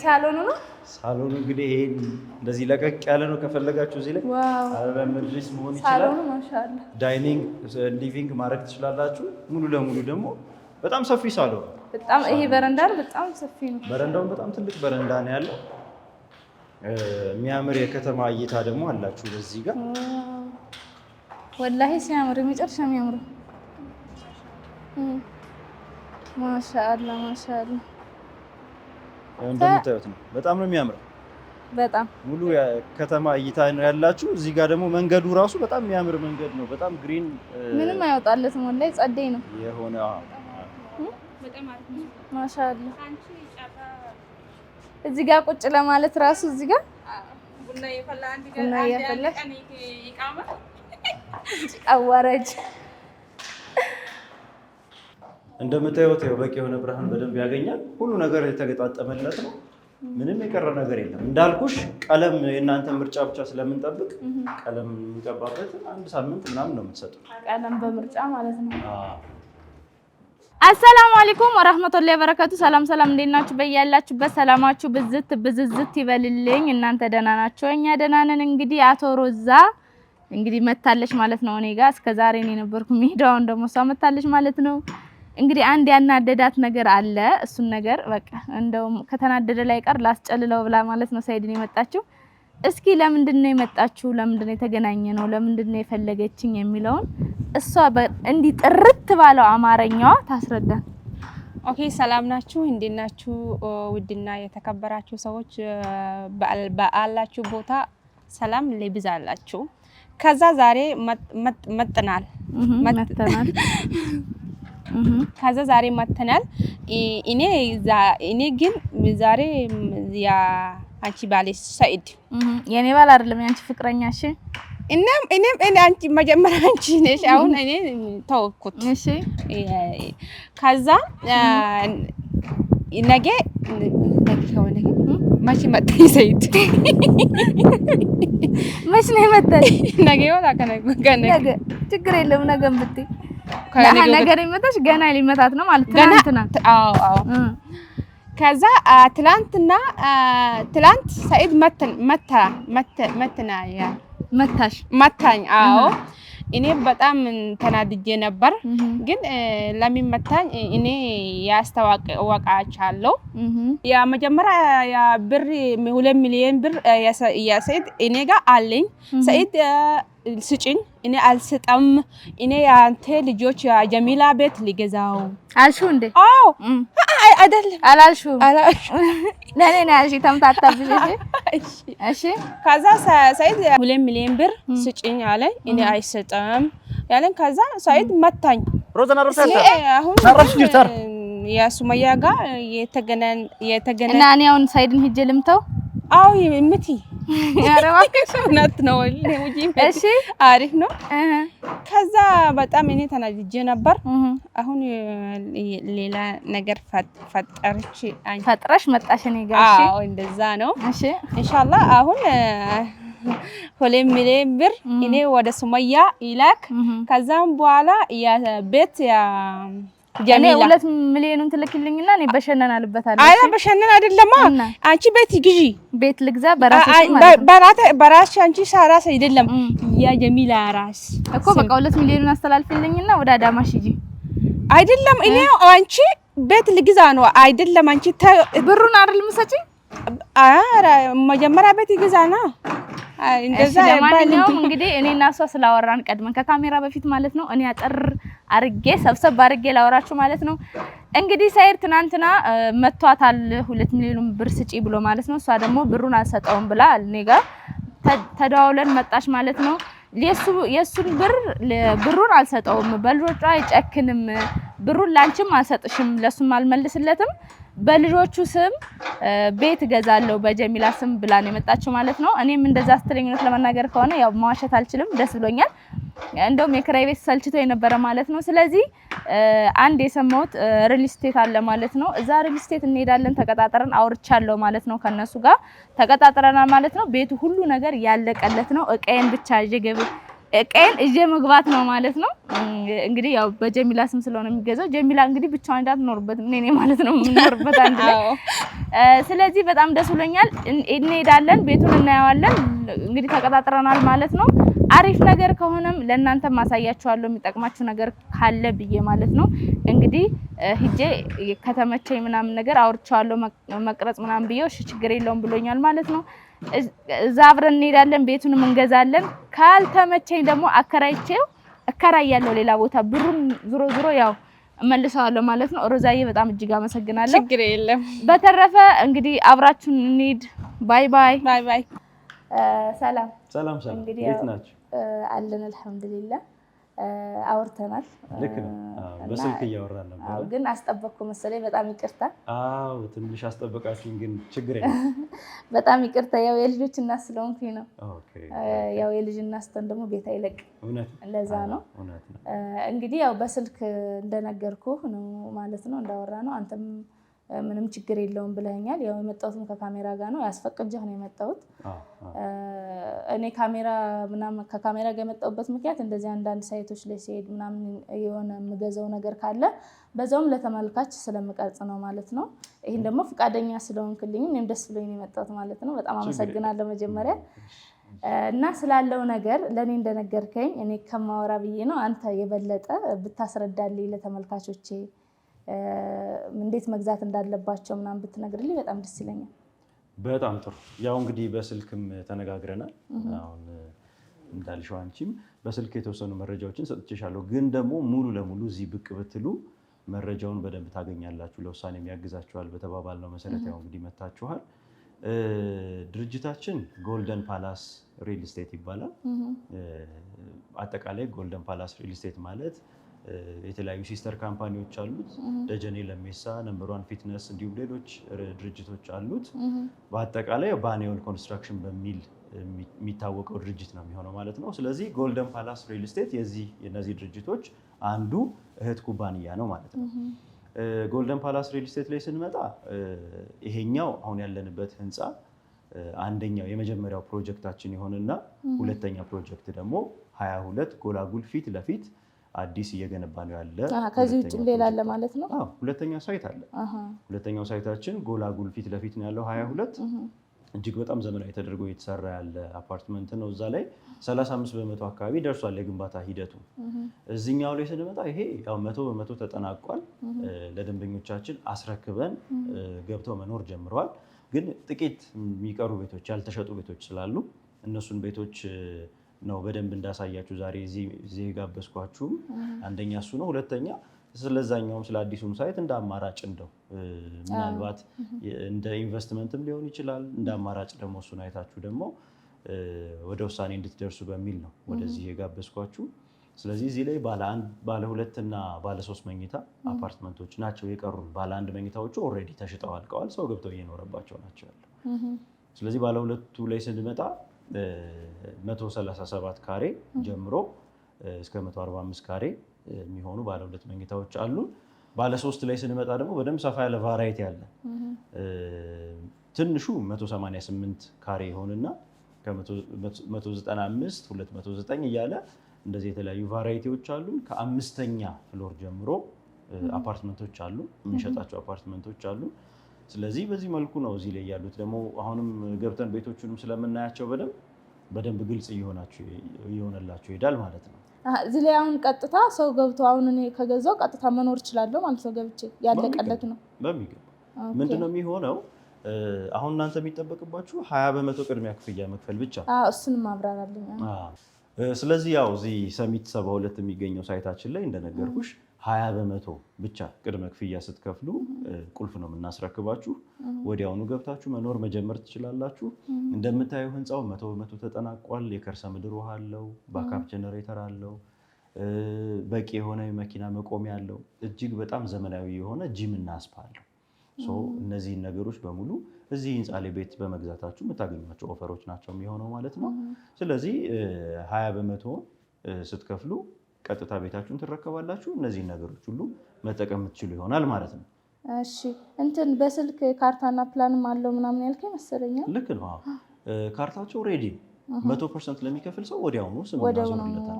ሳሎኑ ነው። ሳሎኑ እንግዲህ ይሄን እንደዚህ ለቀቅ ያለ ነው። ከፈለጋችሁ እዚህ ላይ አረቢያ መጅሊስ መሆን ይችላል። ሳሎኑ ማሻአላ ዳይኒንግ ሊቪንግ ማድረግ ትችላላችሁ። ሙሉ ለሙሉ ደግሞ በጣም ሰፊ ሳሎን በጣም ይሄ በረንዳ በጣም ሰፊ ነው። በረንዳው በጣም ትልቅ በረንዳ ነው ያለው። የሚያምር የከተማ እይታ ደግሞ አላችሁ በዚህ ጋር ወላሂ ሲያምር የመጨረሻ የሚያምር ማሻአላ ማሻአላ እንደምታዩት ነው። በጣም ነው የሚያምረው። በጣም ሙሉ የከተማ እይታ ነው ያላችሁ። እዚህ ጋር ደግሞ መንገዱ ራሱ በጣም የሚያምር መንገድ ነው። በጣም ግሪን ምንም አይወጣለትም። ወላሂ ጸደይ ነው የሆነ በጣም አሪፍ ነው ማሻአላ። አንቺ ጫፋ እዚህ ጋር ቁጭ ለማለት ራሱ እዚህ ጋር ቡና የፈላ አንድ ቡና የፈላ ቀን ይቃማ አዋራጅ እንደምታዩት በቂ የሆነ ብርሃን በደንብ ያገኛል። ሁሉ ነገር የተገጣጠመለት ነው። ምንም የቀረ ነገር የለም። እንዳልኩሽ ቀለም የእናንተ ምርጫ ብቻ ስለምንጠብቅ ቀለም የሚቀባበት አንድ ሳምንት ምናምን ነው የምትሰጡት። ቀለም በምርጫ ማለት ነው። አሰላሙ አለይኩም ወራህመቱላሂ ወበረካቱ። ሰላም ሰላም፣ እንዴት ናችሁ? በያላችሁበት ሰላማችሁ ብዝት ይበልልኝ። እናንተ ደህና ናችሁ? እኛ ደህና ነን። እንግዲህ አቶ ሮዛ እንግዲህ መታለች ማለት ነው። እኔ ጋር እስከዛሬ እኔ ነበርኩ ሜዳውን ደግሞ እሷ መታለች ማለት ነው። እንግዲህ አንድ ያናደዳት ነገር አለ። እሱን ነገር በቃ እንደውም ከተናደደ ላይ ቀር ላስጨልለው ብላ ማለት ነው ሰይድን የመጣችው። እስኪ ለምንድን ነው የመጣችው? ለምንድን ነው የተገናኘ ነው? ለምንድን ነው የፈለገችኝ የሚለውን እሷ እንዲህ ጥርት ባለው አማርኛዋ ታስረዳን። ኦኬ፣ ሰላም ናችሁ? እንዴት ናችሁ? ውድና የተከበራችሁ ሰዎች በአላችሁ ቦታ ሰላም ለብዛላችሁ። ከዛ ዛሬ መጥተናል ከዛ ዛሬ መጥተናል። እኔ ግን ዛሬ ያ አንቺ ባሌ ሰይድ የኔ ባል አይደለም ያንቺ ፍቅረኛ። እሺ እኔም አንቺ መጀመሪያ አንቺ ነሽ። አሁን እኔ ተወኩት። እሺ ከዛ ነገ ከሆነ ማቺ መጣይ ሰይድ መች ነው የመጣሽ? ነገ ወጣ ከነገ ችግር የለም። ነገም ብትይ ነገር ይመጣሽ ገና ሊመታት ነው ማለት ትናንትና። አዎ ከዛ ትላንት ሰይድ መታኝ። አዎ እኔ በጣም ተናድጄ ነበር። ግን ለሚመታኝ እኔ ያስተዋወቃቻለሁ። ያ መጀመሪያ ያ ብር 2 ሚሊዮን ብር ሰይድ እኔ ጋር አለኝ። ሰይድ ስጭኝ፣ እኔ አልሰጠም። እኔ ያንተ ልጆች ጀሚላ ቤት ሊገዛው አልሽው እንዴ? አዎ አይደለም አላልሽው? ለኔ ነው ያልሽኝ። ተምታታብሽ። እሺ ከዛ ሰይድ 2 ሚሊዮን ብር ስጭኝ አለኝ። እኔ አይሰጠም ያለን። ከዛ ሰይድ መታኝ። ሮዘና አሁን የሱመያ ጋር የተገናኘ እና እኔ አሁን ሰይድን ሂጅ ልምተው። አዎ ምቲ ያረዋከሽ እናት ነው። እሺ አሪፍ ነው። ከዛ በጣም እኔ ተናድጄ ነበር። አሁን ሌላ ነገር ፈጥረሽ መጣሽ እኔ ጋር። እሺ አዎ እንደዛ ነው። እሺ ኢንሻአላህ አሁን 2 ሚሊዮን ብር እኔ ወደ ሱመያ ይላክ። ከዛም በኋላ የቤት ጀሚላ 2 ሚሊዮኑን ትልክልኝና እኔ በሸነን አልበታለሁ። አይ በሸነን አይደለም። አንቺ ቤት ግዢ፣ ቤት ልግዛ በራስሽ ማለት በራስሽ አንቺ ራስ አይደለም የጀሚላ ራስ እኮ። በቃ 2 ሚሊዮኑን አስተላልፊልኝና ወደ አዳማሽ ሂጂ። አይደለም እኔ አንቺ ቤት ልግዛ ነው አይደለም። አንቺ ብሩን አይደል የምትሰጪኝ? አረ መጀመሪያ ቤት ይግዛና እንደዛ ለማንኛውም እንግዲህ እኔና እሷ ስላወራን ቀድመን ከካሜራ በፊት ማለት ነው እኔ አጠር አርጌ ሰብሰብ አርጌ ላወራችሁ ማለት ነው። እንግዲህ ሰይድ ትናንትና መቷታል 2 ሚሊዮን ብር ስጪ ብሎ ማለት ነው። እሷ ደግሞ ብሩን አልሰጠውም ብላ እኔ ጋር ተደዋውለን መጣች ማለት ነው። የሱን ብሩን አልሰጠውም፣ በልጆቿ አይጨክንም፣ ብሩን ላንቺም አልሰጥሽም፣ ለሱም አልመልስለትም፣ በልጆቹ ስም ቤት ገዛለሁ በጀሚላ ስም ብላ ነው የመጣችው ማለት ነው። እኔም እንደዛ ስትለኝነት ለመናገር ከሆነ ያው መዋሸት አልችልም፣ ደስ ብሎኛል። እንደውም የክራይ ቤት ሰልችቶ የነበረ ማለት ነው። ስለዚህ አንድ የሰማሁት ሪል ስቴት አለ ማለት ነው። እዛ ሪል ስቴት እንሄዳለን ተቀጣጥረን አውርቻለሁ ማለት ነው። ከነሱ ጋር ተቀጣጥረናል ማለት ነው። ቤቱ ሁሉ ነገር ያለቀለት ነው። እቃዬን ብቻ ቀን እጄ መግባት ነው ማለት ነው። እንግዲህ ያው በጀሚላ ስም ስለሆነ የሚገዛው ጀሚላ እንግዲህ ብቻዋን እንዳትኖርበት እኔ ማለት ነው የምንኖርበት አንድ ላይ። ስለዚህ በጣም ደስ ብሎኛል። እንሄዳለን፣ ቤቱን እናየዋለን። እንግዲህ ተቀጣጥረናል ማለት ነው። አሪፍ ነገር ከሆነም ለእናንተ ማሳያችኋለሁ የሚጠቅማችሁ ነገር ካለ ብዬ ማለት ነው። እንግዲህ ሂጄ ከተመቸኝ ምናምን ነገር አውርቻለሁ መቅረጽ ምናምን ብዬው እሺ ችግር የለውም ብሎኛል ማለት ነው። እዛ አብረን እንሄዳለን፣ ቤቱንም እንገዛለን። ካልተመቸኝ ደግሞ እከራያለሁ ሌላ ቦታ፣ ብሩን ዞሮ ያው እመልሰዋለሁ ማለት ነው። ሮዛዬ በጣም እጅግ አመሰግናለሁ። ችግር የለም። በተረፈ እንግዲህ አብራችሁን እንሂድ። ባይ ባይ ባይ ባይ። ሰላም ሰላም። እንዴት ናችሁ? አለን አልሐምዱሊላህ። አውርተናል። ልክ ነው። በስልክ እያወራን ነበር። አዎ፣ ግን አስጠበቅኩ መሰለኝ። በጣም ይቅርታ። አዎ፣ ትንሽ አስጠበቃችሁኝ፣ ግን ችግር የለም። በጣም ይቅርታ። ያው የልጆች እናት ስለሆንኩኝ ነው። ኦኬ። ያው የልጅ እናት ደግሞ ቤት አይለቅ። እውነት ለዛ ነው። እውነት ነው። እንግዲህ ያው በስልክ እንደነገርኩህ ነው ማለት ነው፣ እንዳወራ ነው። አንተም ምንም ችግር የለውም ብለኸኛል። ያው የመጣሁትም ከካሜራ ጋር ነው፣ ያስፈቅጄህ ነው የመጣሁት። እኔ ከካሜራ ጋር የመጣሁበት ምክንያት እንደዚህ አንዳንድ ሳይቶች ላይ ሲሄድ ምናምን የሆነ የምገዛው ነገር ካለ በዛውም ለተመልካች ስለምቀርጽ ነው ማለት ነው። ይሄን ደግሞ ፈቃደኛ ስለሆንክልኝ እኔም ደስ ብሎኝ ነው የመጣሁት ማለት ነው። በጣም አመሰግናለሁ መጀመሪያ እና ስላለው ነገር ለኔ እንደነገርከኝ እኔ ከማወራ ብዬ ነው። አንተ የበለጠ ብታስረዳልኝ ለተመልካቾቼ እንዴት መግዛት እንዳለባቸው ምናምን ብትነግርልኝ በጣም ደስ ይለኛል። በጣም ጥሩ። ያው እንግዲህ በስልክም ተነጋግረናል። አሁን እንዳልሽው አንቺም በስልክ የተወሰኑ መረጃዎችን ሰጥቼሻለሁ። ግን ደግሞ ሙሉ ለሙሉ እዚህ ብቅ ብትሉ መረጃውን በደንብ ታገኛላችሁ፣ ለውሳኔ ያግዛችኋል በተባባልነው መሰረት ያው እንግዲህ መታችኋል። ድርጅታችን ጎልደን ፓላስ ሪል ስቴት ይባላል። አጠቃላይ ጎልደን ፓላስ ሪል ስቴት ማለት የተለያዩ ሲስተር ካምፓኒዎች አሉት። ደጀኔ ለሜሳ፣ ነምበር 1 ፊትነስ እንዲሁም ሌሎች ድርጅቶች አሉት። በአጠቃላይ ባኔዎል ኮንስትራክሽን በሚል የሚታወቀው ድርጅት ነው የሚሆነው ማለት ነው። ስለዚህ ጎልደን ፓላስ ሪል ስቴት የነዚህ ድርጅቶች አንዱ እህት ኩባንያ ነው ማለት ነው። ጎልደን ፓላስ ሪል ስቴት ላይ ስንመጣ ይሄኛው አሁን ያለንበት ህንፃ አንደኛው የመጀመሪያው ፕሮጀክታችን ይሆንና ሁለተኛ ፕሮጀክት ደግሞ 22 ጎላጉል ፊት ለፊት አዲስ እየገነባ ነው ያለ። ከዚህ ውጭ ሌላ አለ ማለት ነው? አዎ፣ ሁለተኛ ሳይት አለ። ሁለተኛው ሳይታችን ጎላጉል ፊት ለፊት ነው ያለው 22። እጅግ በጣም ዘመናዊ ተደርጎ የተሰራ ያለ አፓርትመንት ነው። እዛ ላይ 35% አካባቢ ደርሷል የግንባታ ሂደቱ። እዚህኛው ላይ ስንመጣ ይሄ ያው 100% ተጠናቋል። ለደንበኞቻችን አስረክበን ገብተው መኖር ጀምረዋል። ግን ጥቂት የሚቀሩ ቤቶች፣ ያልተሸጡ ቤቶች ስላሉ እነሱን ቤቶች ነው በደንብ እንዳሳያችሁ ዛሬ እዚህ ጋበዝኳችሁም። አንደኛ እሱ ነው። ሁለተኛ ስለዛኛውም ስለ አዲሱም ሳይት እንደ አማራጭ እንደው ምናልባት እንደ ኢንቨስትመንትም ሊሆን ይችላል፣ እንደ አማራጭ ደግሞ እሱን አይታችሁ ደግሞ ወደ ውሳኔ እንድትደርሱ በሚል ነው ወደዚህ የጋበዝኳችሁ። ስለዚህ እዚህ ላይ ባለ 2 እና ባለ 3 መኝታ አፓርትመንቶች ናቸው የቀሩን። ባለ 1 መኝታዎቹ ኦልሬዲ ተሽጠው አልቀዋል፣ ሰው ገብተው እየኖረባቸው ናቸው ያለው። ስለዚህ ባለ 2ቱ ላይ ስንመጣ 137 ካሬ ጀምሮ እስከ 145 ካሬ የሚሆኑ ባለ 2 መኝታዎች አሉ። ባለ 3 ላይ ስንመጣ ደግሞ በደንብ ሰፋ ያለ ቫራይቲ አለ። ትንሹ 188 ካሬ ይሆንና ከ195 209 እያለ እንደዚህ የተለያዩ ቫራይቲዎች አሉ። ከ5ኛ ፍሎር ጀምሮ አፓርትመንቶች አሉ፣ የምንሸጣቸው አፓርትመንቶች አሉ። ስለዚህ በዚህ መልኩ ነው እዚህ ላይ ያሉት። ደግሞ አሁንም ገብተን ቤቶቹንም ስለምናያቸው በደንብ ግልጽ እየሆነላቸው ይሄዳል ማለት ነው። እዚህ ላይ አሁን ቀጥታ ሰው ገብቶ አሁን እኔ ከገዛው ቀጥታ መኖር እችላለሁ ማለት ነው። ገብቼ ያለቀለት ነው በሚገባ። ምንድነው የሚሆነው? አሁን እናንተ የሚጠበቅባችሁ 20% ቅድሚያ ክፍያ መክፈል ብቻ። እሱንም ማብራራልኝ። ስለዚህ ያው እዚህ ሰሚት 72 የሚገኘው ሳይታችን ላይ እንደነገርኩሽ 20% ብቻ ቅድመ ክፍያ ስትከፍሉ ቁልፍ ነው የምናስረክባችሁ። ወዲያውኑ ገብታችሁ መኖር መጀመር ትችላላችሁ። እንደምታየው ህንፃው 100% ተጠናቋል። የከርሰ ምድር ውሃ አለው፣ ባካፕ ጀነሬተር አለው፣ በቂ የሆነ የመኪና መቆሚያ አለው። እጅግ በጣም ዘመናዊ የሆነ ጂም እና ስፓ አለው። እነዚህን ነገሮች በሙሉ እዚህ ህንፃ ላይ ቤት በመግዛታችሁ የምታገኟቸው ኦፈሮች ናቸው የሚሆነው ማለት ነው። ስለዚህ 20% ስትከፍሉ ቀጥታ ቤታችሁን ትረከባላችሁ። እነዚህን ነገሮች ሁሉ መጠቀም የምትችሉ ይሆናል ማለት ነው። እሺ፣ እንትን በስልክ ካርታና ፕላንም አለው ምናምን ያልከኝ መሰለኛል። ልክ ነው። ካርታቸው ሬዲ 100% ለሚከፍል ሰው ወዲያውኑ ስም እናዞርለታል።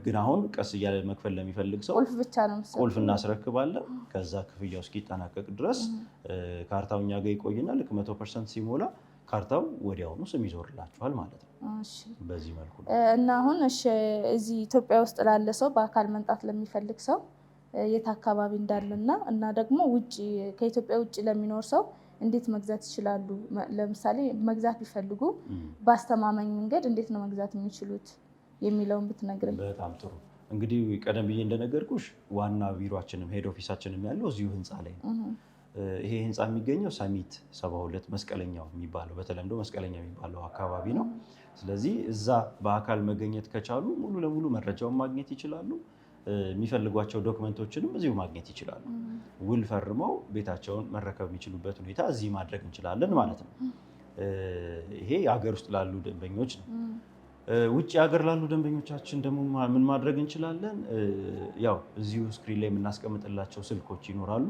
ግን አሁን ቀስ እያለ መክፈል ለሚፈልግ ሰው ቁልፍ ብቻ ነው ቁልፍ እናስረክባለን። ከዛ ክፍያው እስኪጠናቀቅ ድረስ ካርታው እኛ ጋር ይቆይና ልክ 100% ሲሞላ ካርታው ወዲያውኑ ስም ይዞርላችኋል ማለት ነው። በዚህ መልኩ ነው። እና አሁን እዚህ ኢትዮጵያ ውስጥ ላለ ሰው በአካል መምጣት ለሚፈልግ ሰው የት አካባቢ እንዳለና እና ደግሞ ከኢትዮጵያ ውጭ ለሚኖር ሰው እንዴት መግዛት ይችላሉ? ለምሳሌ መግዛት ቢፈልጉ በአስተማማኝ መንገድ እንዴት ነው መግዛት የሚችሉት የሚለውን ብትነግረኝ። በጣም ጥሩ። እንግዲህ ቀደም ብዬ እንደነገርኩሽ ዋና ቢሮአችንም ሄድ ኦፊሳችንም ያለው እዚሁ ህንፃ ላይ ነው። ይሄ ህንፃ የሚገኘው ሰሚት 72 መስቀለኛው የሚባለው በተለምዶ መስቀለኛ የሚባለው አካባቢ ነው። ስለዚህ እዛ በአካል መገኘት ከቻሉ ሙሉ ለሙሉ መረጃውን ማግኘት ይችላሉ። የሚፈልጓቸው ዶክመንቶችንም እዚሁ ማግኘት ይችላሉ። ውል ፈርመው ቤታቸውን መረከብ የሚችሉበት ሁኔታ እዚህ ማድረግ እንችላለን ማለት ነው። ይሄ የሀገር ውስጥ ላሉ ደንበኞች ነው። ውጭ ሀገር ላሉ ደንበኞቻችን ደግሞ ምን ማድረግ እንችላለን? ያው እዚሁ ስክሪን ላይ የምናስቀምጥላቸው ስልኮች ይኖራሉ።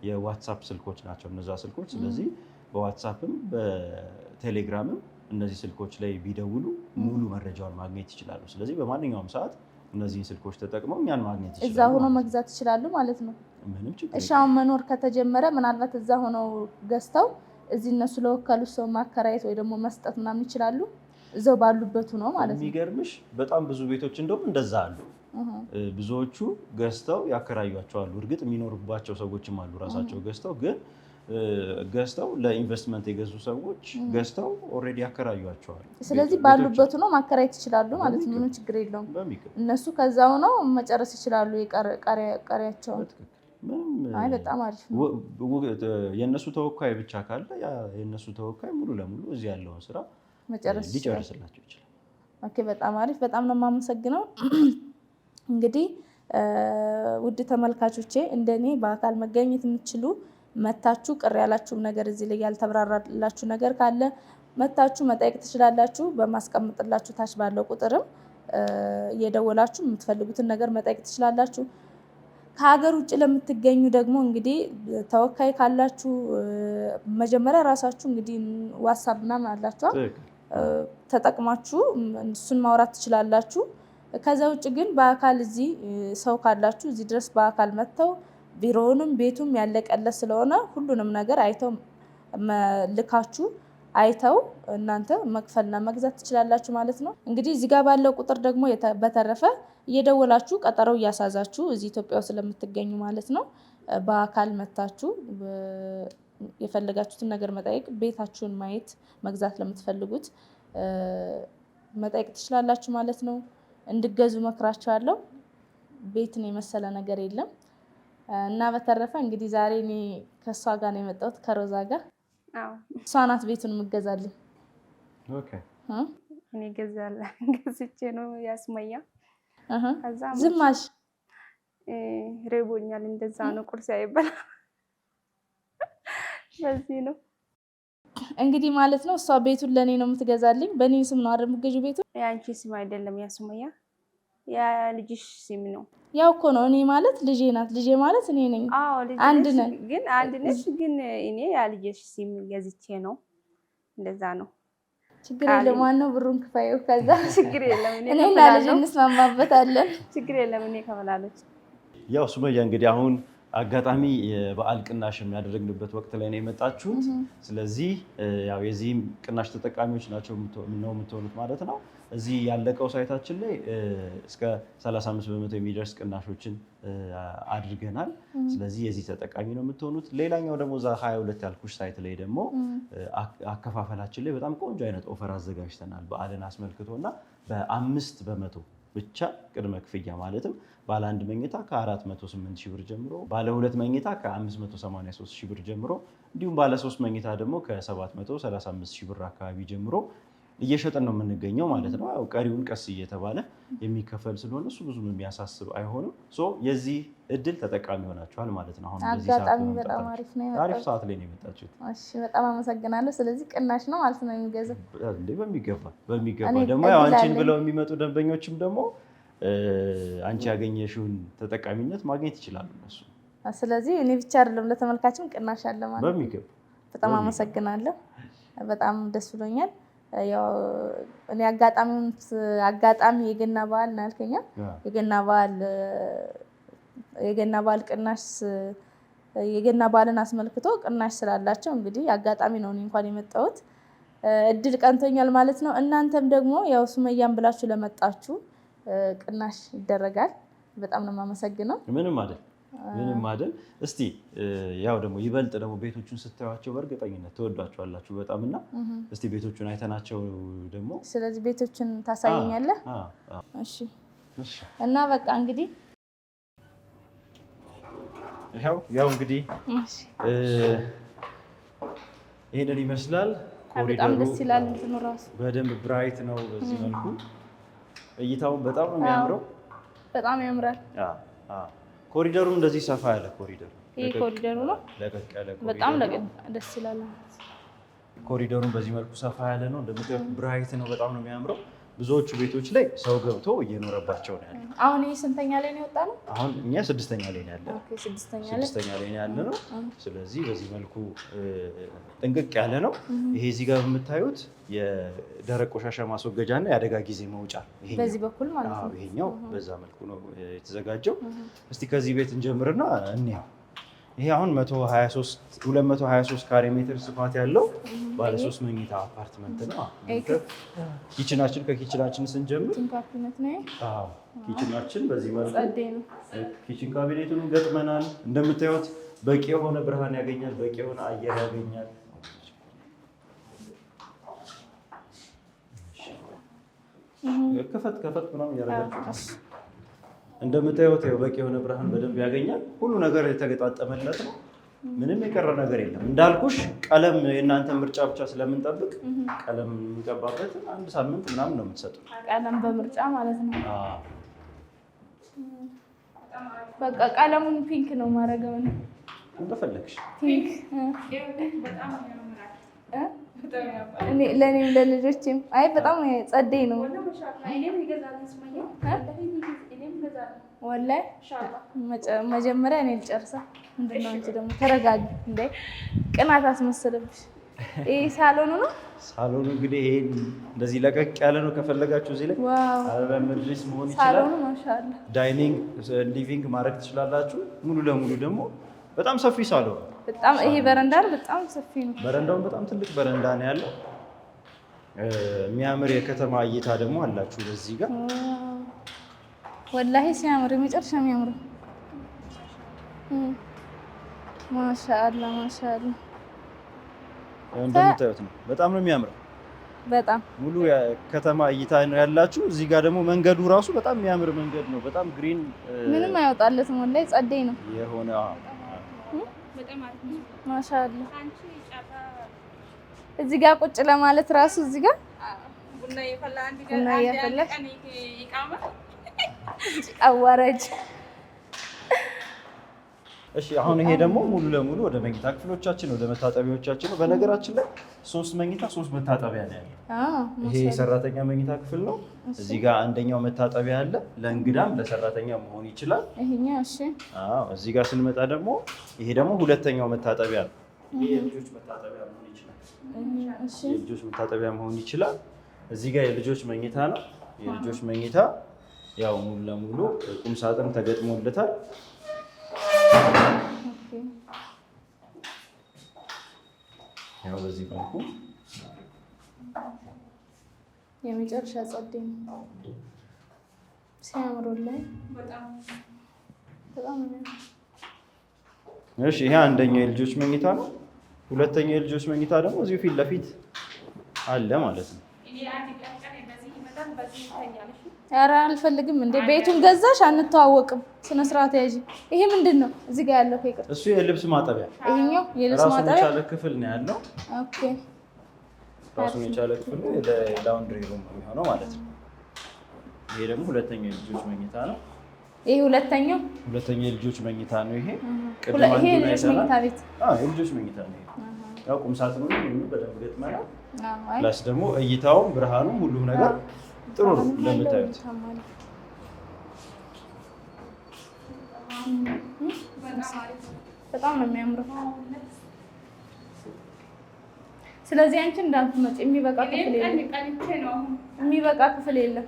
የዋትሳፕ ስልኮች ናቸው እነዛ ስልኮች። ስለዚህ በዋትሳፕም በቴሌግራምም እነዚህ ስልኮች ላይ ቢደውሉ ሙሉ መረጃውን ማግኘት ይችላሉ። ስለዚህ በማንኛውም ሰዓት እነዚህን ስልኮች ተጠቅመው እኛን ማግኘት ይችላሉ። እዛ ሆኖ መግዛት ይችላሉ ማለት ነው። ምንም ችግር እሺ፣ አሁን መኖር ከተጀመረ ምናልባት እዛ ሆነው ገዝተው እዚህ እነሱ ለወከሉት ሰው ማከራየት ወይ ደግሞ መስጠት ምናምን ይችላሉ። እዛው ባሉበት ነው ማለት ነው። የሚገርምሽ በጣም ብዙ ቤቶች እንደውም እንደዛ አሉ። ብዙዎቹ ገዝተው ያከራዩቸዋሉ። እርግጥ የሚኖሩባቸው ሰዎችም አሉ ራሳቸው ገዝተው፣ ግን ገዝተው ለኢንቨስትመንት የገዙ ሰዎች ገዝተው ኦልሬዲ ያከራዩቸዋል። ስለዚህ ባሉበት ነው ማከራየት ይችላሉ ማለት ነው። ምንም ችግር የለውም። እነሱ ከዛው ነው መጨረስ ይችላሉ ቀሪያቸውን። አይ በጣም አሪፍ ነው። የእነሱ ተወካይ ብቻ ካለ የእነሱ ተወካይ ሙሉ ለሙሉ እዚህ ያለውን ስራ ሊጨርስላቸው ይችላል። ኦኬ፣ በጣም አሪፍ። በጣም ነው የማመሰግነው። እንግዲህ ውድ ተመልካቾቼ እንደኔ በአካል መገኘት የምትችሉ መታችሁ ቅር ያላችሁ ነገር እዚህ ላይ ያልተብራራላችሁ ነገር ካለ መታችሁ መጠየቅ ትችላላችሁ። በማስቀምጥላችሁ ታች ባለው ቁጥርም እየደወላችሁ የምትፈልጉትን ነገር መጠየቅ ትችላላችሁ። ከሀገር ውጭ ለምትገኙ ደግሞ እንግዲህ ተወካይ ካላችሁ መጀመሪያ ራሳችሁ እንግዲህ ዋትሳፕ ምናምን አላችኋል ተጠቅማችሁ እሱን ማውራት ትችላላችሁ። ከዛ ውጭ ግን በአካል እዚህ ሰው ካላችሁ እዚህ ድረስ በአካል መጥተው ቢሮውንም ቤቱም ያለቀለት ስለሆነ ሁሉንም ነገር አይተው ልካችሁ አይተው እናንተ መክፈልና መግዛት ትችላላችሁ ማለት ነው። እንግዲህ እዚህ ጋር ባለው ቁጥር ደግሞ በተረፈ እየደወላችሁ ቀጠሮ እያሳዛችሁ እዚህ ኢትዮጵያ ውስጥ ስለምትገኙ ማለት ነው በአካል መታችሁ የፈለጋችሁትን ነገር መጠየቅ፣ ቤታችሁን ማየት መግዛት ለምትፈልጉት መጠየቅ ትችላላችሁ ማለት ነው። እንድገዙ መክራችኋለሁ። ቤትን የመሰለ ነገር የለም እና በተረፈ እንግዲህ ዛሬ እኔ ከእሷ ጋር ነው የመጣሁት ከሮዛ ጋር። እሷ ናት ቤቱን የምትገዛልኝ። እኔ ገዝቼ ነው ያስመያ። ዝም አልሽ? ሬቦኛል። እንደዛ ነው ቁርስ አይበላ በዚህ ነው እንግዲህ ማለት ነው። እሷ ቤቱን ለኔ ነው የምትገዛልኝ። በእኔ ስም ነው አይደል የምትገዢው ቤቱን? ያንቺ ስም አይደለም ያስመያ፣ ያ ልጅሽ ስም ነው። ያው እኮ ነው። እኔ ማለት ልጄ ናት። ልጄ ማለት እኔ ነኝ። አንድ ነን። ግን አንድ ነሽ። ግን እኔ ያ ልጅሽ ስም ገዝቼ ነው። እንደዛ ነው። ችግር የለም። ዋናው ብሩን ክፋዩ። ከዛ ችግር የለም። እኔ እና ልጄ እንስማማበታለን። ችግር የለም። እኔ ከበላለች። ያው ሱመያ እንግዲህ አሁን አጋጣሚ የበዓል ቅናሽ የሚያደርግንበት ወቅት ላይ ነው የመጣችሁት። ስለዚህ ያው የዚህም ቅናሽ ተጠቃሚዎች ናቸው ነው የምትሆኑት ማለት ነው። እዚህ ያለቀው ሳይታችን ላይ እስከ 35% የሚደርስ ቅናሾችን አድርገናል። ስለዚህ የዚህ ተጠቃሚ ነው የምትሆኑት። ሌላኛው ደግሞ እዛ 22 ያልኩሽ ሳይት ላይ ደግሞ አከፋፈላችን ላይ በጣም ቆንጆ አይነት ኦፈር አዘጋጅተናል በዓልን አስመልክቶና በ5% ብቻ ቅድመ ክፍያ ማለትም ባለ 1 መኝታ ከ408 ሺህ ብር ጀምሮ፣ ባለ 2 መኝታ ከ583 ሺህ ብር ጀምሮ እንዲሁም ባለ 3 መኝታ ደግሞ ከ735 ሺህ ብር አካባቢ ጀምሮ እየሸጠን ነው የምንገኘው ማለት ነው። ያው ቀሪውን ቀስ እየተባለ የሚከፈል ስለሆነ እሱ ብዙም የሚያሳስብ አይሆንም። የዚህ እድል ተጠቃሚ ሆናችኋል ማለት ነው። አሁን በዚህ አጋጣሚ በጣም አሪፍ ነው። አሪፍ ሰዓት ላይ ነው የመጣችሁት። እሺ፣ በጣም አመሰግናለሁ። ስለዚህ ቅናሽ ነው ማለት ነው የሚገዛው እንዴ? በሚገባ ደግሞ ያው አንቺን ብለው የሚመጡ ደንበኞችም ደግሞ አንቺ ያገኘሽውን ተጠቃሚነት ማግኘት ይችላሉ እነሱ። ስለዚህ እኔ ብቻ አይደለም ለተመልካችም ቅናሽ አለ ማለት ነው። በሚገባ በጣም አመሰግናለሁ። በጣም ደስ ብሎኛል። ያው እኔ አጋጣሚ የገና በዓል ነው ያልከኛ የገና በዓል ቅናሽ የገና በዓልን አስመልክቶ ቅናሽ ስላላቸው እንግዲህ አጋጣሚ ነው እኔ እንኳን የመጣሁት እድል ቀንቶኛል ማለት ነው። እናንተም ደግሞ ያው ሱመያን ብላችሁ ለመጣችሁ ቅናሽ ይደረጋል። በጣም ነው የማመሰግነው። ምንም አይደል። እስቲ ያው ደግሞ ይበልጥ ደግሞ ቤቶቹን ስታዩቸው በእርግጠኝነት ተወዷቸዋላችሁ በጣም እና እስቲ ቤቶቹን አይተናቸው ደግሞ ስለዚህ ቤቶቹን ታሳየኛለህ? እሺ። እና በቃ እንግዲህ ያው እንግዲህ ይሄንን ይመስላል። በጣም ደስ ይላል። እንትኑ ራሱ በደንብ ብራይት ነው። በዚህ መልኩ እይታውን በጣም ነው የሚያምረው። በጣም ያምራል። ኮሪደሩም እንደዚህ ሰፋ ያለ ኮሪደር ይሄ ኮሪደሩ ነው። ለቀቅ ያለ በጣም ደስ ይላል። ኮሪደሩም በዚህ መልኩ ሰፋ ያለ ነው። እንደምታዩት ብራይት ነው። በጣም ነው የሚያምረው። ብዙዎቹ ቤቶች ላይ ሰው ገብቶ እየኖረባቸው ነው ያለው። አሁን ይሄ ስንተኛ ላይ ነው የወጣነው? አሁን እኛ 6ኛ ላይ ነው ያለው። ኦኬ 6ኛ ላይ ነው ያለ ነው። ስለዚህ በዚህ መልኩ ጥንቅቅ ያለ ነው። ይሄ እዚህ ጋር የምታዩት የደረቅ ቆሻሻ ማስወገጃ እና የአደጋ ጊዜ መውጫ በዚህ በኩል ማለት ነው። ይሄኛው በዛ መልኩ ነው የተዘጋጀው። እስቲ ከዚህ ቤት እንጀምርና እንየው። ይሄ አሁን 223 ካሬ ሜትር ስፋት ያለው ባለ 3 መኝታ አፓርትመንት ነው። ከኪችናችን ስንጀምር ኪችናችን በዚህ መልኩ ኪችን ካቢኔቱን ገጥመናል። እንደምታዩት በቂ የሆነ ብርሃን ያገኛል፣ በቂ የሆነ አየር ያገኛል። ከፈት ምናምን ያደርጋችሁ እንደምታዩት በቂ የሆነ ብርሃን በደንብ ያገኛል። ሁሉ ነገር የተገጣጠመለት ነው። ምንም የቀረ ነገር የለም። እንዳልኩሽ ቀለም የእናንተ ምርጫ ብቻ ስለምንጠብቅ ቀለም የሚቀባበት 1 ሳምንት ምናምን ነው የምትሰጡት። ቀለም በምርጫ ማለት ነው። በቃ ቀለሙን ፒንክ ነው ማረገው ነው እንደፈለግሽ። ፒንክ ለእኔም ለልጆችም አይ በጣም ጸደይ ነው። ወላሂ መጀመሪያ እኔ ልጨርሳ። ምንድን ነው አንቺ ደግሞ ተረጋጊ እንዴ! ቅናት አስመሰለብሽ። ይሄ ሳሎኑ ነው። ሳሎኑ እንግዲህ ይሄ እንደዚህ ለቀቅ ያለ ነው። ከፈለጋችሁ እዚህ ላይ አረቢያ መጅሊስ መሆን ይችላል። ሳሎኑ ማሻአላ ዳይኒንግ ሊቪንግ ማድረግ ትችላላችሁ። ሙሉ ለሙሉ ደግሞ በጣም ሰፊ ሳሎን ነው። በጣም ይሄ በረንዳ በጣም ሰፊ ነው። በረንዳውን በጣም ትልቅ በረንዳ ነው ያለው። የሚያምር የከተማ እይታ ደግሞ አላችሁ በዚህ ጋር ወላሂ ሲያምር የመጨረሻ የሚያምር ማሻአላ ማሻአላ። እንደምታዩት ነው። በጣም ነው የሚያምረው። በጣም ሙሉ የከተማ እይታ ነው ያላችሁ። እዚህ ጋር ደግሞ መንገዱ ራሱ በጣም የሚያምር መንገድ ነው። በጣም ግሪን ምንም አይወጣለትም። ወላሂ ጸደይ ነው የሆነ ማሻአላ። እዚህ ጋር ቁጭ ለማለት ራሱ እዚህ ጋር ቡና እያፈላሽ አዋራጅ። እሺ አሁን ይሄ ደግሞ ሙሉ ለሙሉ ወደ መኝታ ክፍሎቻችን ወደ መታጠቢያዎቻችን ነው። በነገራችን ላይ 3 መኝታ 3 መታጠቢያ ነው ያለው። ይሄ የሰራተኛ መኝታ ክፍል ነው። እዚህ ጋር አንደኛው መታጠቢያ አለ። ለእንግዳም ለሰራተኛ መሆን ይችላል። ይሄኛው እሺ። እዚህ ጋር ስንመጣ ደግሞ ይሄ ደግሞ ሁለተኛው መታጠቢያ ነው። ይሄ የልጆች መታጠቢያ መሆን ይችላል። እሺ የልጆች መታጠቢያ መሆን ይችላል። እዚህ ጋር የልጆች መኝታ ነው። የልጆች መኝታ ያው ሙሉ ለሙሉ ቁም ሳጥን ተገጥሞለታል። ያው በዚህ መልኩ የመጨረሻ ጸደይ ነው። ሲያምር ላይ በጣም እሺ። ይሄ አንደኛው የልጆች መኝታ ነው። ሁለተኛው የልጆች መኝታ ደግሞ እዚሁ ፊት ለፊት አለ ማለት ነው። ኧረ አልፈልግም እንዴ! ቤቱን ገዛሽ? አንተዋወቅም። ስነ ስርዓት ያዢ። ይሄ ምንድን ነው እዚህ ጋር ያለው? ከይቅር እሱ የልብስ ማጠቢያ። ይሄኛው የልብስ ማጠቢያ ራሱን የቻለ ክፍል ነው ያለው። ኦኬ፣ ራሱን የቻለ ክፍል ነው። ላውንድሪ ሩም የሚሆነው ማለት ነው። ይሄ ደግሞ ሁለተኛው የልጆች መኝታ ነው። ይሄ ሁለተኛው የልጆች መኝታ ነው። ይሄ ይሄ የልጆች መኝታ ቤት። የልጆች መኝታ ነው። ያው ቁም ሳጥኑ በደንብ ገጥመናል። ፕላስ ደግሞ እይታውም ብርሃኑም ሁሉም ነገር ጥሩ ነው እንደምታዩት። በጣም ነው የሚያምረው። ስለዚህ አንቺ እንዳትመጪ የሚበቃ ክፍል የለም። የሚበቃ ክፍል የለም።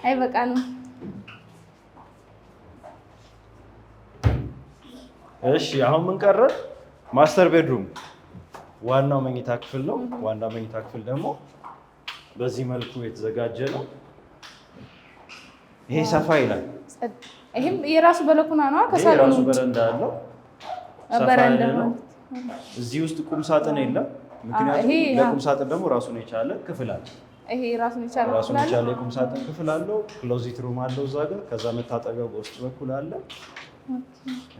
አይበቃንም። እሺ አሁን ምን ቀረ? ማስተር ቤድሩም ዋናው መኝታ ክፍል ነው። ዋናው መኝታ ክፍል ደግሞ በዚህ መልኩ የተዘጋጀ ነው። ይሄ ሰፋ ይላል። ይሄም የራሱ በለኩና ነው። ከሳሎኑ የራሱ በረንዳ አለው። በረንዳ ነው። እዚህ ውስጥ ቁም ሳጥን የለም። ምክንያቱም ለቁም ሳጥን ደግሞ ራሱን የቻለ ክፍል አለ። ይሄ ራሱን የቻለ የቁም ሳጥን ክፍል አለው። ክሎዚት ሩም አለው እዛ ጋር። ከዛ መታጠቢያው በውስጥ በኩል አለ።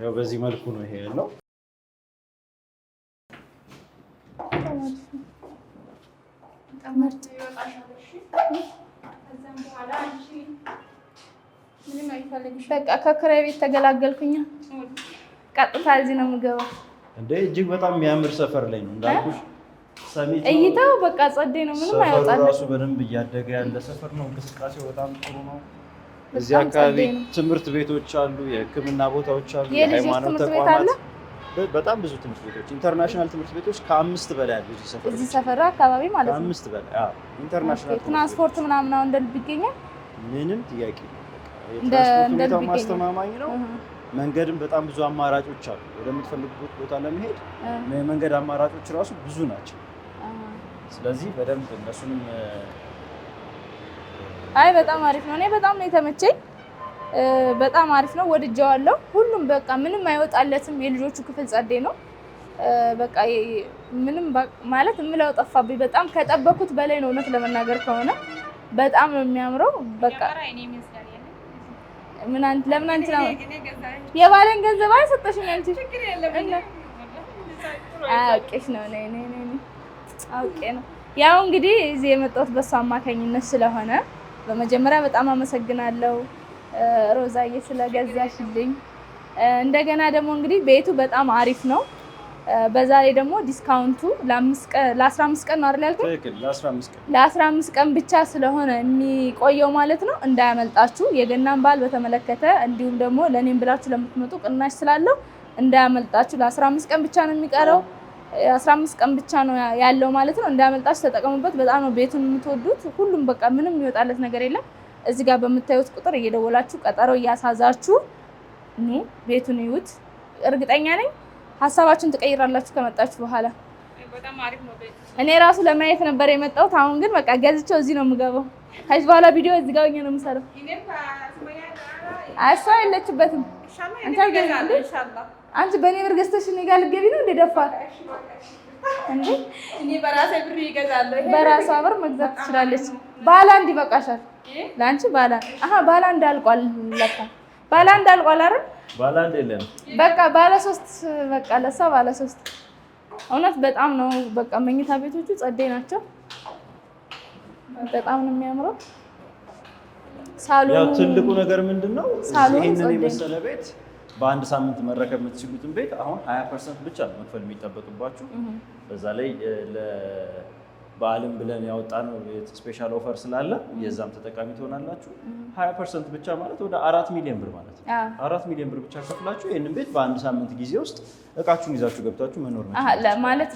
ያው በዚህ መልኩ ነው ይሄ ያለው። በቃ ከክራይ ቤት ተገላገልኩኝ። ቀጥታ እዚህ ነው የምገባው። እንዴ እጅግ በጣም የሚያምር ሰፈር ላይ ነው እንዳልኩሽ። ሰሚት እይታው በቃ ጸዴ ነው። ምንም አይወጣልም። ራሱ በደንብ እያደገ ያለ ሰፈር ነው። እንቅስቃሴው በጣም ጥሩ ነው። እዚህ አካባቢ ትምህርት ቤቶች አሉ፣ የሕክምና ቦታዎች አሉ፣ የሃይማኖት ተቋማት፣ በጣም ብዙ ትምህርት ቤቶች፣ ኢንተርናሽናል ትምህርት ቤቶች ከ5 በላይ አሉ እዚህ ሰፈር አካባቢ ማለት ነው። ከ5 በላይ አዎ። ኢንተርናሽናል ትራንስፖርት ምናምን አሁን እንደ ልብ ይገኛል። ምንም ጥያቄ የለም። በጣም ማስተማማኝ ነው። መንገድም በጣም ብዙ አማራጮች አሉ። ወደምትፈልጉት ቦታ ለመሄድ የመንገድ አማራጮች ራሱ ብዙ ናቸው። ስለዚህ በደንብ እነሱንም አይ በጣም አሪፍ ነው። እኔ በጣም ነው የተመቸኝ። በጣም አሪፍ ነው፣ ወድጀዋለሁ። ሁሉም በቃ ምንም አይወጣለትም። የልጆቹ ክፍል ጸዴ ነው። በቃ ምንም ማለት የምለው ጠፋብኝ። በጣም ከጠበኩት በላይ ነው እውነት ለመናገር ከሆነ በጣም ነው የሚያምረው። በቃ ለምን አንቺ ነው የባለን ገንዘብ አይሰጠሽም አንቺ? አውቄሽ ነው አውቄ ነው። ያው እንግዲህ እዚህ የመጣሁት በሷ አማካኝነት ስለሆነ በመጀመሪያ በጣም አመሰግናለሁ ሮዛዬ ስለገዛሽልኝ። እንደገና ደግሞ እንግዲህ ቤቱ በጣም አሪፍ ነው። በዛ ላይ ደግሞ ዲስካውንቱ ለ15 ቀን ነው አይደል ያልኩት? ትክክል። ለ15 ቀን ብቻ ስለሆነ የሚቆየው ማለት ነው። እንዳያመልጣችሁ። የገናን በዓል በተመለከተ እንዲሁም ደግሞ ለኔም ብላችሁ ለምትመጡ ቅናሽ ስላለው እንዳያመልጣችሁ። ለ15 ቀን ብቻ ነው የሚቀረው። 15 ቀን ብቻ ነው ያለው ማለት ነው። እንዳያመልጣችሁ፣ ተጠቀሙበት። በጣም ነው ቤቱን የምትወዱት። ሁሉም በቃ ምንም የሚወጣለት ነገር የለም። እዚህ ጋር በምታዩት ቁጥር እየደወላችሁ ቀጠሮ እያሳዛችሁ ቤቱን ይዩት። እርግጠኛ ነኝ ሀሳባችሁን ትቀይራላችሁ ከመጣችሁ በኋላ። በጣም አሪፍ ነው ቤቱ። እኔ ራሱ ለማየት ነበር የመጣሁት። አሁን ግን በቃ ገዝቼው እዚህ ነው የምገባው። ከዚህ በኋላ ቪዲዮ እዚህ ጋር ሆኜ ነው የምሰራው። እሷ የለችበትም። አንቺ በእኔ ብር ገዝተሽ እኔ ጋር ልትገቢ ነው እንደ ደፋር እንዴ? እኔ በራሴ ብር ይገዛለሁ። በራሷ ብር መግዛት ትችላለች። ባላ አንድ ይበቃሻል ለአንቺ። ባላ እንዳልቋል ለካ ባላ እንዳልቋል አይደል? ባላ አንድ የለም። በቃ ባለ 3 በቃ ለሷ ባለ 3። እውነት በጣም ነው በቃ መኝታ ቤቶቹ ጸዴ ናቸው። በጣም ነው የሚያምረው። ሳሎኑ ያው ትልቁ ነገር ምንድነው? ይሄንን የመሰለ ቤት በአንድ ሳምንት መረከብ የምትችሉትን ቤት አሁን 20% ብቻ ነው መክፈል የሚጠበቅባችሁ። በዛ ላይ ለበዓልም ብለን ያወጣነው ስፔሻል ኦፈር ስላለ የዛም ተጠቃሚ ትሆናላችሁ። 20% ብቻ ማለት ወደ 4 ሚሊዮን ብር ማለት ነው። 4 ሚሊዮን ብር ብቻ ከፍላችሁ ይሄንን ቤት በአንድ ሳምንት ጊዜ ውስጥ እቃችሁን ይዛችሁ ገብታችሁ መኖር ማለት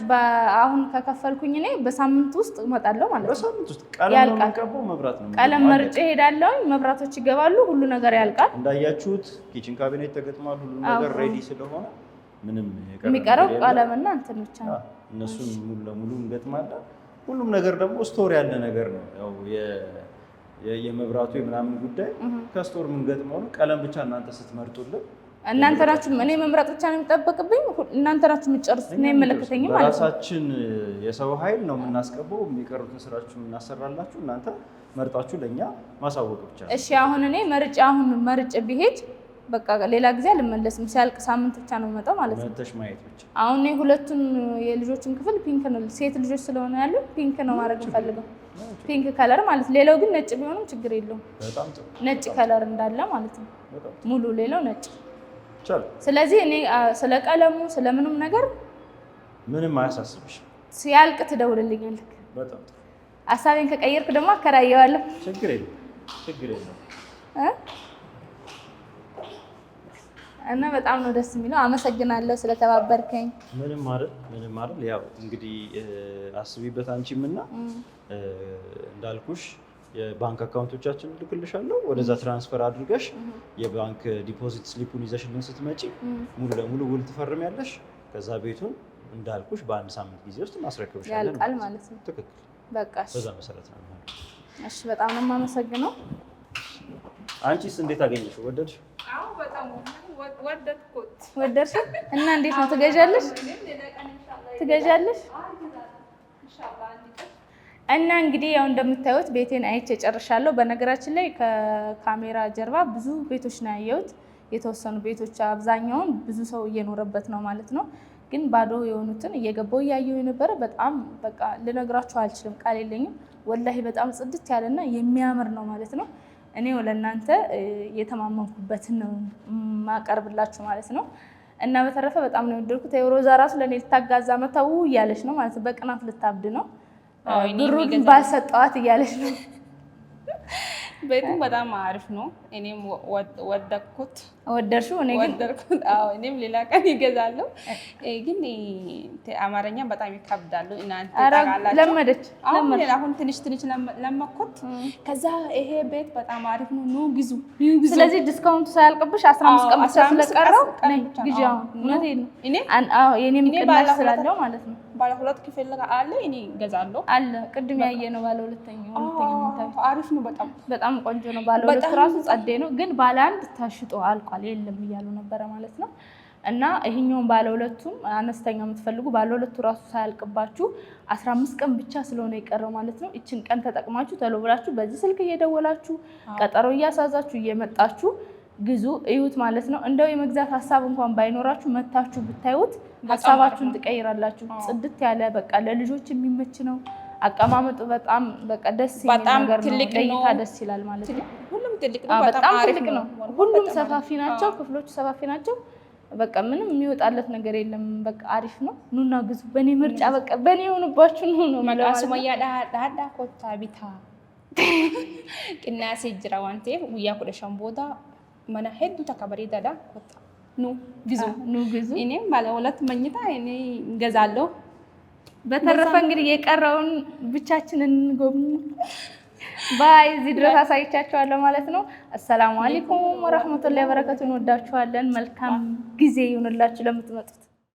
አሁን ከከፈልኩኝ እኔ በሳምንት ውስጥ እመጣለሁ ማለት ነው። በሳምንት ውስጥ ቀለም ነው መብራት ነው። ቀለም መርጬ እሄዳለሁ። መብራቶች ይገባሉ። ሁሉ ነገር ያልቃል። እንዳያችሁት ኪችን ካቢኔት ተገጥሟል። ሁሉ ነገር ሬዲ ስለሆነ ምንም የሚቀረው ቀለምና እንትን ብቻ ነው። እነሱን ሙሉ ለሙሉ እንገጥማለን። ሁሉም ነገር ደግሞ ስቶር ያለ ነገር ነው። ያው የመብራቱ የምናምን ጉዳይ ከስቶር የምንገጥመው ነው። ቀለም ብቻ እናንተ ስትመርጡልን እናንተ ናችሁ። እኔ መምረጥ ብቻ ነው የሚጠበቅብኝ። እናንተ ናችሁ የምትጨርሱት። እኔ አይመለከተኝም ማለት ነው። በራሳችን የሰው ኃይል ነው የምናስገባው። የሚቀሩትን ስራችሁን እናሰራላችሁ። እናንተ መርጣችሁ ለእኛ ማሳወቅ ብቻ ነው። እሺ አሁን እኔ መርጬ ቢሄድ በቃ ሌላ ጊዜ አልመለስም። ሲያልቅ ሳምንት ብቻ ነው የምመጣው ማለት ነው። መተሽ ማየት ብቻ። አሁን እኔ ሁለቱን የልጆችን ክፍል ፒንክ ነው፣ ሴት ልጆች ስለሆነ ያለው ፒንክ ነው ማድረግ ፈልገው፣ ፒንክ ከለር ማለት ነው። ሌላው ግን ነጭ ቢሆንም ችግር የለውም። በጣም ጥሩ ነጭ ከለር እንዳለ ማለት ነው። ሙሉ ሌላው ነጭ። ስለዚህ እኔ ስለ ቀለሙ ስለምንም ነገር ምንም አያሳስብሽ። ሲያልቅ ትደውልልኛለህ። በጣም ጥሩ። ሀሳቤን ከቀየርክ ደግሞ አከራየዋለሁ። ችግር የለም። እና በጣም ነው ደስ የሚለው። አመሰግናለሁ ስለተባበርከኝ። ምንም አይደል። ያው እንግዲህ አስቢበት አንቺም እና እንዳልኩሽ የባንክ አካውንቶቻችን ልክልሻለሁ። ወደዛ ትራንስፈር አድርገሽ የባንክ ዲፖዚት ስሊፑን ይዘሽልን ስትመጪ ሙሉ ለሙሉ ውል ትፈርሚያለሽ። ከዛ ቤቱን እንዳልኩሽ በአንድ ሳምንት ጊዜ ውስጥ ማስረከብሻለን ያልቃል ማለት ነው። ትክክል። በቃ በዛ መሰረት ነው የሚሆነው። እሺ በጣም ነው የማመሰግነው። አንቺስ እንዴት አገኘሽው? ወደድሽው? አዎ በጣም ወደድኩት። ወደድሽው? እና እንዴት ነው ትገዣለሽ? እና እንግዲህ ያው እንደምታዩት ቤቴን አይቼ ጨርሻለሁ። በነገራችን ላይ ከካሜራ ጀርባ ብዙ ቤቶች ነው ያየሁት። የተወሰኑ ቤቶች አብዛኛውን ብዙ ሰው እየኖረበት ነው ማለት ነው። ግን ባዶ የሆኑትን እየገባው እያየሁ የነበረ በጣም በቃ ልነግራችሁ አልችልም፣ ቃል የለኝም። ወላሂ በጣም ጽድት ያለና የሚያምር ነው ማለት ነው። እኔ ለእናንተ የተማመንኩበትን ነው ማቀርብላችሁ ማለት ነው። እና በተረፈ በጣም ነው የወደድኩት። ሮዛ ራሱ ለእኔ ልታጋዛ መታው እያለች ነው ማለት ነው። በቅናት ልታብድ ነው። ብሩን ባልሰጠዋት እያለች ነው። ቤቱም በጣም አሪፍ ነው። እኔም ወደድኩት። ወደድሽው? እኔ ግን ወደድኩት። አዎ እኔም ሌላ ቀን ይገዛለሁ። ግን አማርኛ በጣም ይከብዳሉ። እናንተ ታውቃላችሁ። ለመደች። አሁን ትንሽ ለመኩት። ከዛ ይሄ ቤት በጣም አሪፍ ነው፣ ኑ ግዙ። ስለዚህ ዲስካውንቱ ሳያልቅብሽ 15 ቀን ብቻ ስለቀረው ግዢ። እውነቴን ነው። የኔም ቅናሽ ስላለው ማለት ነው። ባለ 2 ክፍል አለ፣ እኔ እገዛለሁ። አለ ቅድም ያየ ነው ባለ ሁለተኛው አሪፍ ነው። በጣም ቆንጆ ነው። ባለ ሁለት ራሱ ጸዴ ነው። ግን ባለ አንድ ተሽጦ አልቋል፣ የለም እያሉ ነበረ ማለት ነው። እና ይሄኛውን ባለ ሁለቱም አነስተኛ የምትፈልጉ ባለ ሁለቱ ራሱ ሳያልቅባችሁ 15 ቀን ብቻ ስለሆነ የቀረው ማለት ነው። እችን ቀን ተጠቅማችሁ ተሎ ብላችሁ በዚህ ስልክ እየደወላችሁ ቀጠሮ እያሳዛችሁ እየመጣችሁ ግዙ፣ እዩት ማለት ነው። እንደው የመግዛት ሀሳብ እንኳን ባይኖራችሁ መታችሁ ብታዩት ሀሳባችሁን ትቀይራላችሁ። ጽድት ያለ በቃ ለልጆች የሚመች ነው። አቀማመጡ በጣም በቃ ደስ የሚል ነገር ነው። ለእይታ ደስ ይላል ማለት ነው። ሁሉም ትልቅ ነው፣ በጣም ትልቅ ነው። ሁሉም ሰፋፊ ናቸው፣ ክፍሎቹ ሰፋፊ ናቸው። በቃ ምንም የሚወጣለት ነገር የለም። በቃ አሪፍ ነው። ኑና ግዙ። በኔ ምርጫ በቃ በኔ የሆኑባችሁ ነው ማለት ነው። ሱመያ ዳዳ ኮታ ቢታ ቅናሴ ጅራ ዋንቴ ጉያ ኩደሻን ቦታ መና ሄዱ ተከበሪ ዳዳ ኮታ ኑ ግዙ። እኔም ባለ 2 መኝታ እኔ እንገዛለሁ። በተረፈ እንግዲህ የቀረውን ብቻችንን እንጎብኝ። ባይ እዚህ ድረስ አሳይቻችኋለሁ ማለት ነው። አሰላሙ አለይኩም ወራህመቱላሂ ወበረካቱሁ። እንወዳችኋለን። መልካም ጊዜ ይሁንላችሁ ለምትመጡት